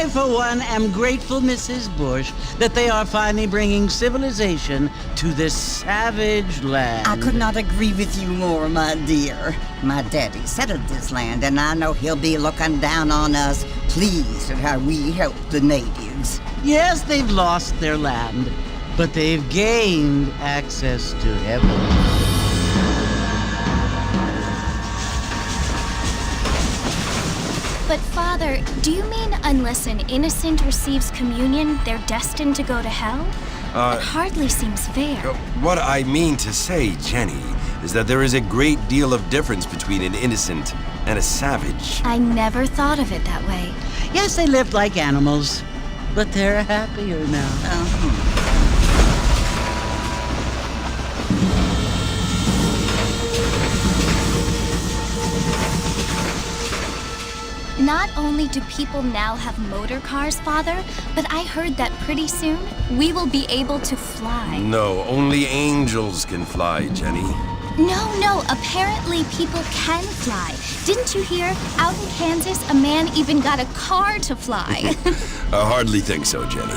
for one, am grateful, Mrs. Bush, that they are finally bringing civilization to this savage land. I could not agree with you more, my dear. My daddy settled this land, and I know he'll be looking down on us, pleased at how we help the natives. Yes, they've lost their land, but they've gained access to heaven. But Father, do you mean unless an innocent receives communion, they're destined to go to hell? That hardly seems fair. What I mean to say, Jenny, is that there is a great deal of difference between an innocent and a savage. I never thought of it that way. Yes, they lived like animals, but they're happier now. Not only do people now have motor cars, Father, but I heard that pretty soon we will be able to fly. No, only angels can fly, Jenny. No, apparently people can fly. Didn't you hear? Out in Kansas, a man even got a car to fly. I hardly think so, Jenny.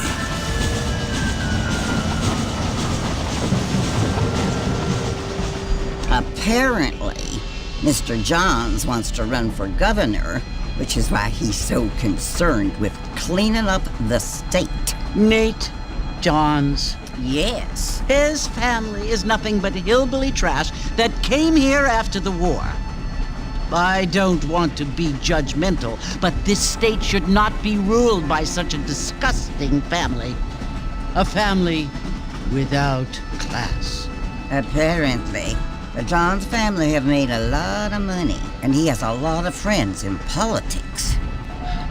Apparently, Mr. Johns wants to run for governor, which is why he's so concerned with cleaning up the state. Nate Johns. Yes. His family is nothing but hillbilly trash that came here after the war. I don't want to be judgmental, but this state should not be ruled by such a disgusting family. A family without class. Apparently, the Johns family have made a lot of money, and he has a lot of friends in politics.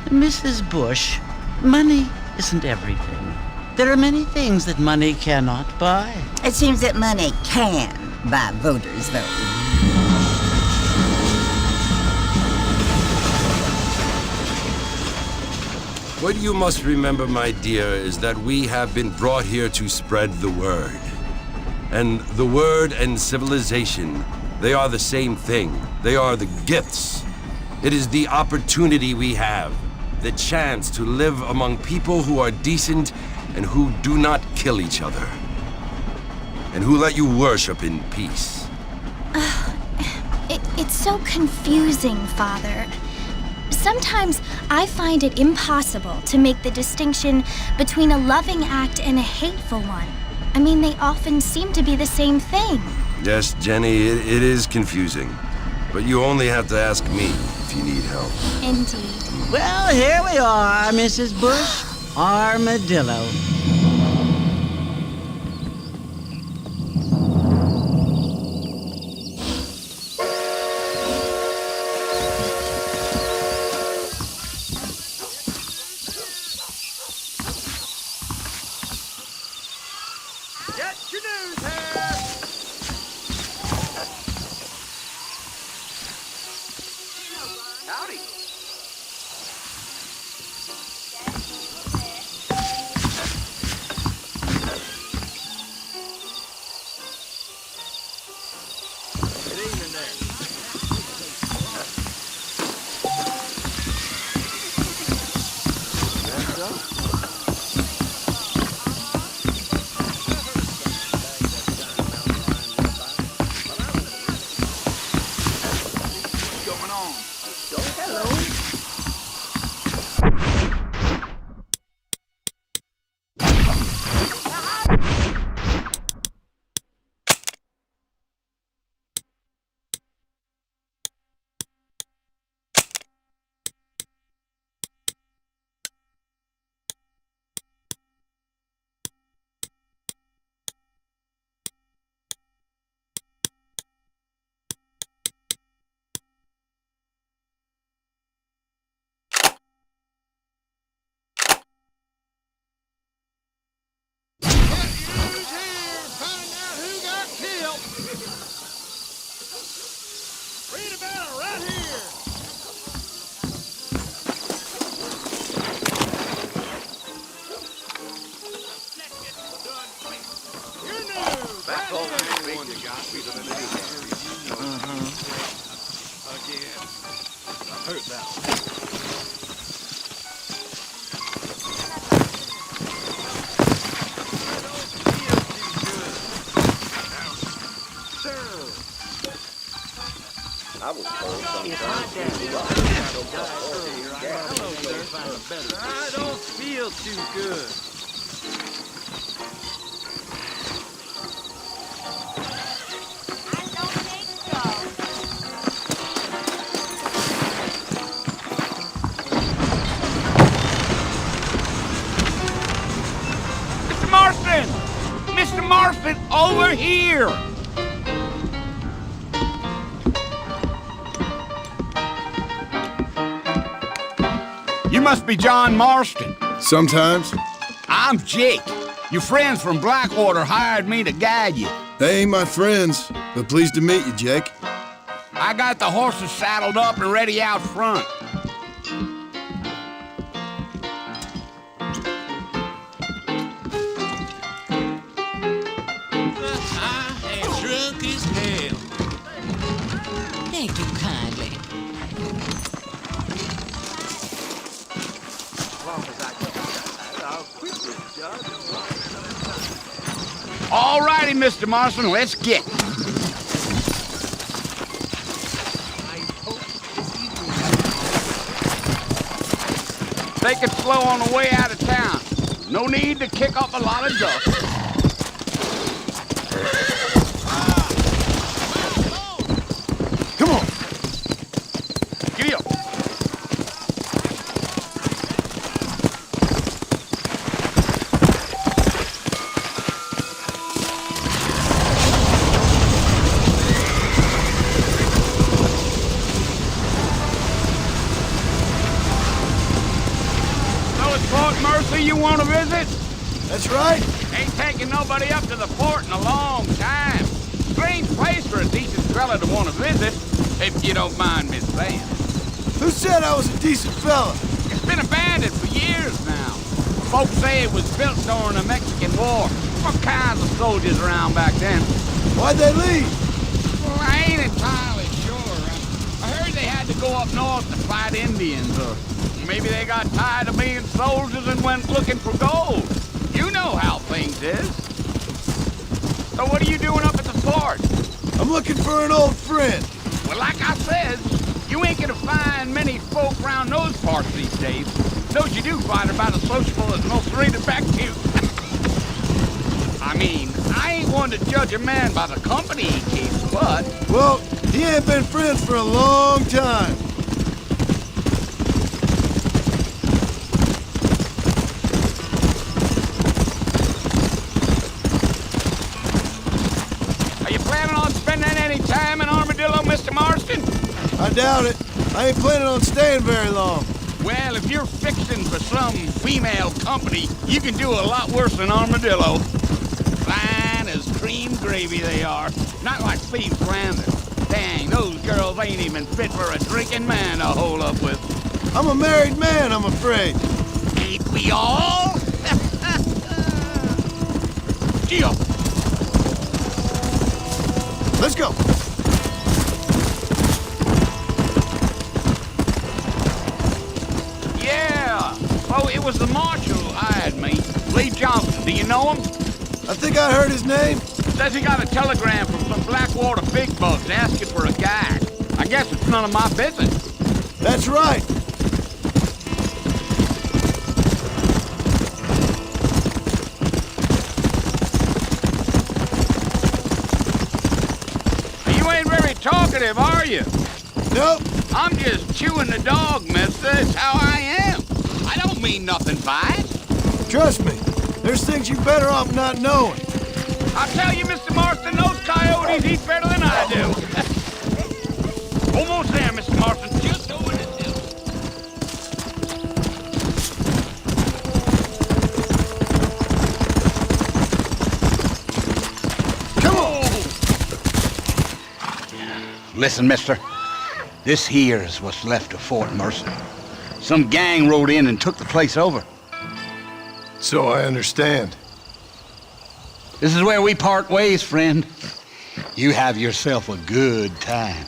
Mrs. Bush, money isn't everything. There are many things that money cannot buy. It seems that money can buy voters' vote. What you must remember, my dear, is that we have been brought here to spread the word. And the word and civilization, they are the same thing. They are the gifts. It is the opportunity we have, the chance to live among people who are decent and who do not kill each other, and who let you worship in peace. It's so confusing, Father. Sometimes I find it impossible to make the distinction between a loving act and a hateful one. I mean, they often seem to be the same thing. Yes, Jenny, it is confusing. But you only have to ask me if you need help. Indeed. Well, here we are, Mrs. Bush. Armadillo. Get your news here! Howdy! Good evening there. That's so? Read about it right here. You're new. Back over the one that got me to the Again. I heard that one. I don't feel too good. Mr. Marston! Mr. Marston, over here! You must be John Marston. Sometimes. I'm Jake. Your friends from Blackwater hired me to guide you. They ain't my friends, but pleased to meet you, Jake. I got the horses saddled up and ready out front. I am drunk as hell. Thank you kindly. All righty, Mr. Marston, let's get. Take it slow on the way out of town. No need to kick up a lot of dust. Come on. Giddy up. So it's Fort Mercy you want to visit? That's right. Ain't taking nobody up to the fort in a long time. Strange place for a decent fella to want to visit, if you don't mind me saying. Who said I was a decent fella? It's been abandoned for years now. Folks say it was built during the Mexican War. All kinds of soldiers around back then. Why'd they leave? Well, I ain't entirely sure. I heard they had to go up north to fight Indians, or maybe they got tired of being soldiers and went looking for gold. You know how things is. So what are you doing up at the fort? I'm looking for an old friend. Well, like I said, you ain't gonna find many folk around those parts these days. Those you do find are about as sociable as most reading back to you. I mean, I ain't one to judge a man by the company he keeps, but... Well, he ain't been friends for a long time. Are you planning on spending any time in Armadillo, Mr. Marston? I doubt it. I ain't planning on staying very long. Well, if you're fixing for some female company, you can do a lot worse than Armadillo. Fine as cream gravy they are. Not like Thieves Landing. Dang, those girls ain't even fit for a drinking man to hole up with. I'm a married man, I'm afraid. Ain't we all? Gio! Let's go. Yeah! Oh, it was the marshal who hired me. Lee Johnson, do you know him? I think I heard his name. Says he got a telegram from some Blackwater big bugs asking for a guide. I guess it's none of my business. That's right. You ain't very talkative, are you? Nope. I'm just chewing the dog, mister. It's how I am. I don't mean nothing by it. Trust me. There's things you better off not knowing. I'll tell you, Mr. Marston, those coyotes eat better than I do. Almost there, Mr. Marston. Just over the hill. Come on. Listen, mister. This here is what's left of Fort Mercy. Some gang rode in and took the place over. So I understand. This is where we part ways, friend. You have yourself a good time.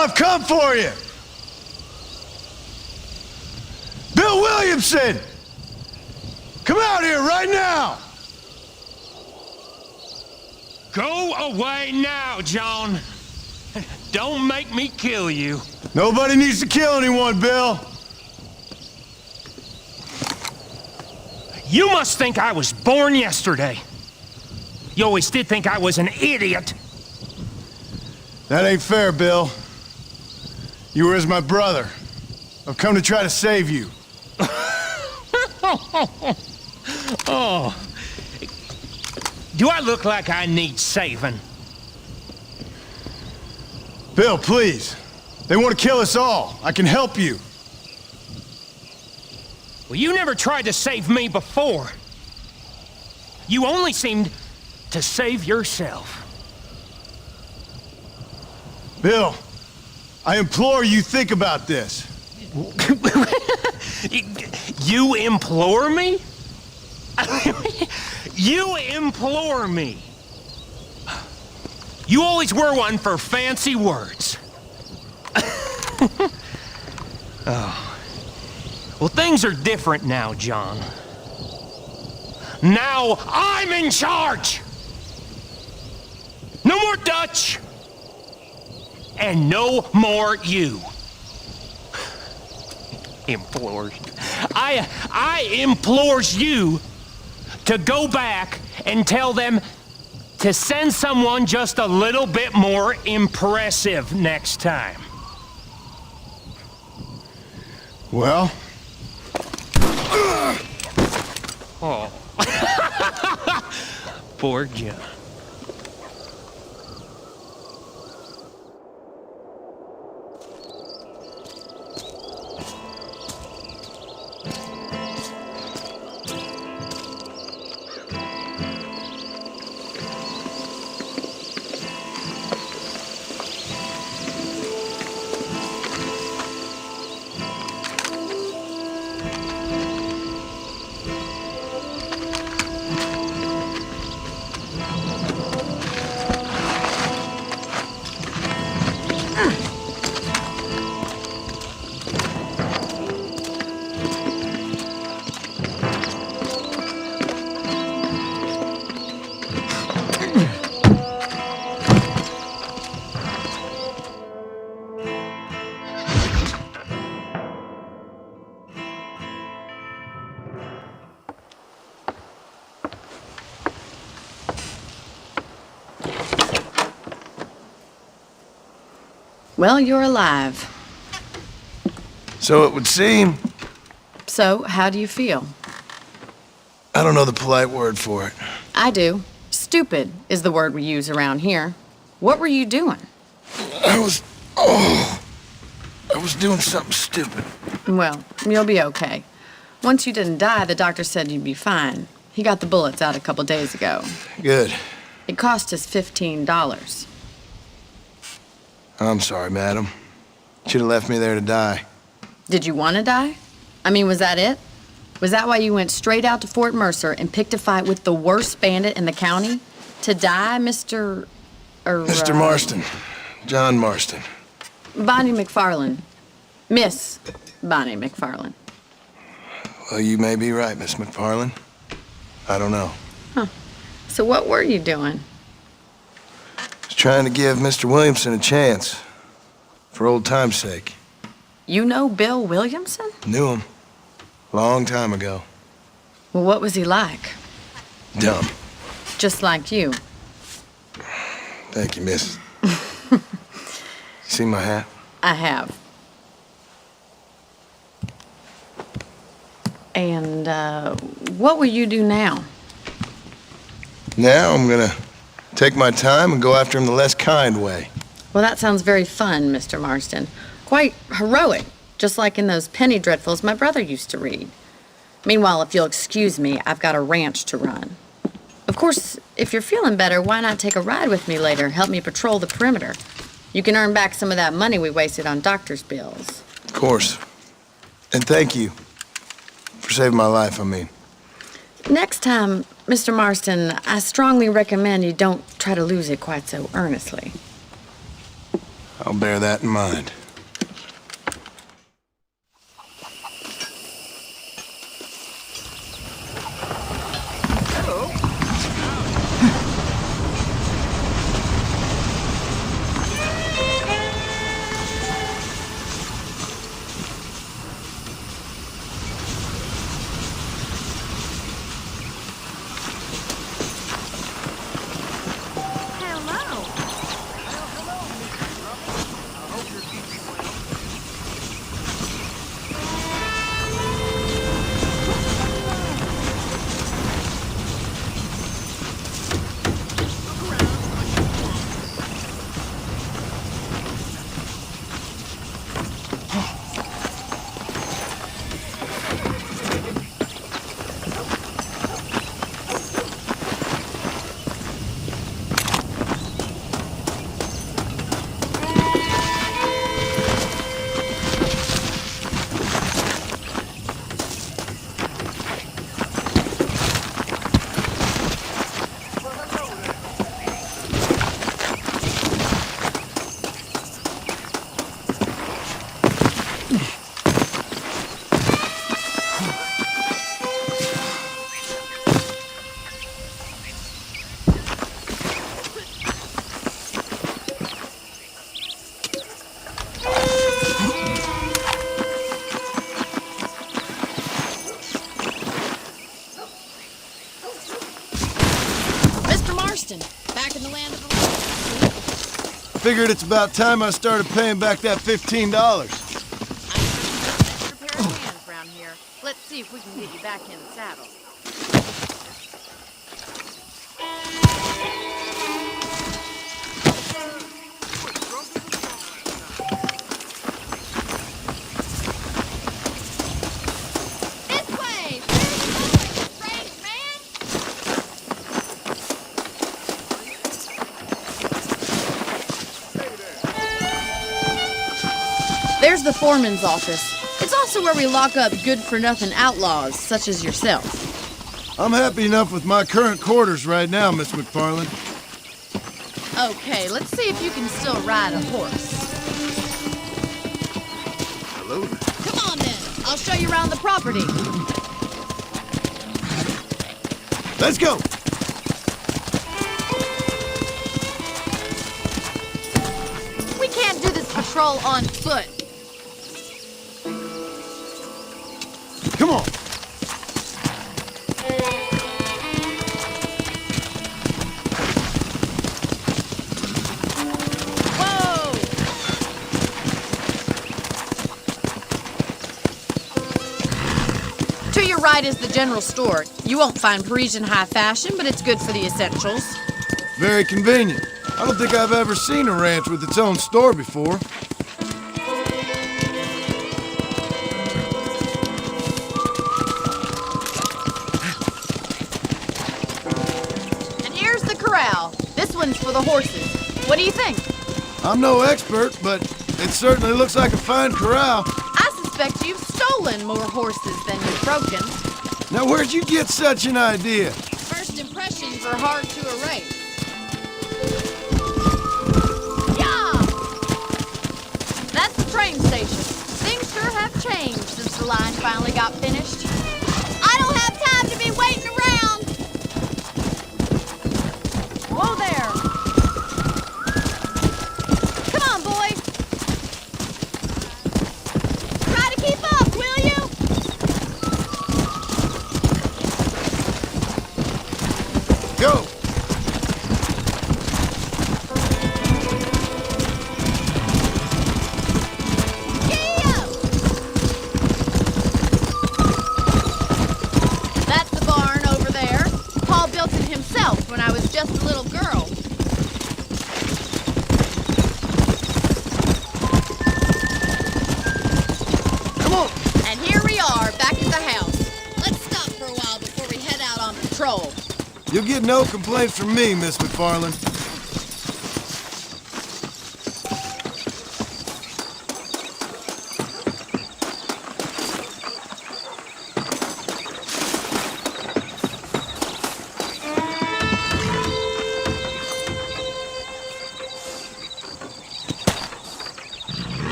I've come for you! Bill Williamson! Come out here right now! Go away now, John. Don't make me kill you. Nobody needs to kill anyone, Bill. You must think I was born yesterday. You always did think I was an idiot. That ain't fair, Bill. You were as my brother. I've come to try to save you. Oh. Do I look like I need saving? Bill, please. They want to kill us all. I can help you. Well, you never tried to save me before. You only seemed to save yourself. Bill, I implore you think about this. You implore me? You implore me. You always were one for fancy words. Oh. Well, things are different now, John. Now I'm in charge! No more Dutch! And no more you. Implores. I implores you to go back and tell them to send someone just a little bit more impressive next time. Well? Oh. Poor John. Well, you're alive. So it would seem. So, how do you feel? I don't know the polite word for it. I do. Stupid is the word we use around here. What were you doing? I was doing something stupid. Well, you'll be okay. Once you didn't die, the doctor said you'd be fine. He got the bullets out a couple days ago. Good. It cost us $15. I'm sorry, madam. Should have left me there to die. Did you want to die? I mean, was that it? Was that why you went straight out to Fort Mercer and picked a fight with the worst bandit in the county? To die, Mr. Mr. Marston. John Marston. Bonnie McFarlane. Miss Bonnie McFarlane. Well, you may be right, Miss McFarlane. I don't know. Huh. So what were you doing? I was trying to give Mr. Williamson a chance. For old time's sake. You know Bill Williamson? Knew him. Long time ago. Well, what was he like? Dumb. Just like you. Thank you, miss. See my hat? I have. And, what will you do now? Now I'm gonna take my time and go after him the less kind way. Well, that sounds very fun, Mr. Marston. Quite heroic, just like in those penny dreadfuls my brother used to read. Meanwhile, if you'll excuse me, I've got a ranch to run. Of course, if you're feeling better, why not take a ride with me later? Help me patrol the perimeter. You can earn back some of that money we wasted on doctor's bills. Of course. And thank you. For saving my life, I mean. Next time, Mr. Marston, I strongly recommend you don't try to lose it quite so earnestly. I'll bear that in mind. Back in the land of the Figured it's about time I started paying back that $15. I'm extra pair of hands around here. Let's see if we can get you back in the saddle. This way! Strange man! There's the foreman's office. It's also where we lock up good-for-nothing outlaws, such as yourself. I'm happy enough with my current quarters right now, Miss McFarland. Okay, let's see if you can still ride a horse. Hello there. Come on then, I'll show you around the property. Let's go! We can't do this patrol on foot. Come on! Whoa! To your right is the general store. You won't find Parisian high fashion, but it's good for the essentials. Very convenient. I don't think I've ever seen a ranch with its own store before. And here's the corral. This one's for the horses. What do you think? I'm no expert, but it certainly looks like a fine corral. I suspect you've stolen more horses than you've broken. Now, where'd you get such an idea? First impressions are hard to erase. Yeah! That's the train station. Things sure have changed since the line finally got finished. I don't have time to be waiting around! Whoa there! Come on, boy! Try to keep up, will you? Go! That's the barn over there. Paul built it himself when I was just a little girl. Come on! And here we are, back at the house. Let's stop for a while before we head out on patrol. You'll get no complaints from me, Miss McFarland.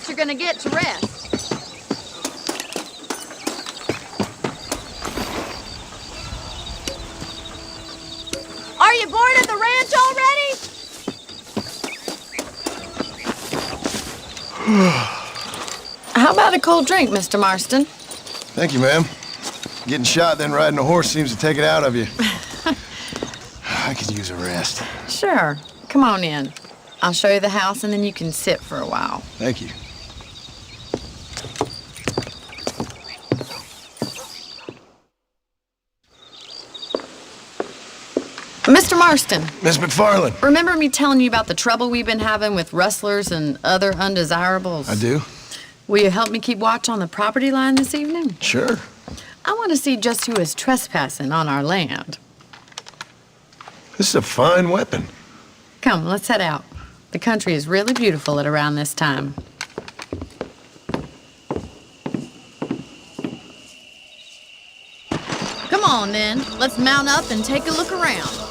chance you're gonna get to rest. Are you bored at the ranch already? How about a cold drink, Mr. Marston? Thank you, ma'am. Getting shot, then riding a horse seems to take it out of you. I could use a rest. Sure. Come on in. I'll show you the house and then you can sit for a while. Thank you. Mr. Marston, Miss McFarland. remember me telling you about the trouble we've been having with rustlers and other undesirables? I do. Will you help me keep watch on the property line this evening? Sure. I want to see just who is trespassing on our land. This is a fine weapon. Come, let's head out. The country is really beautiful at around this time. Come on, then. Let's mount up and take a look around.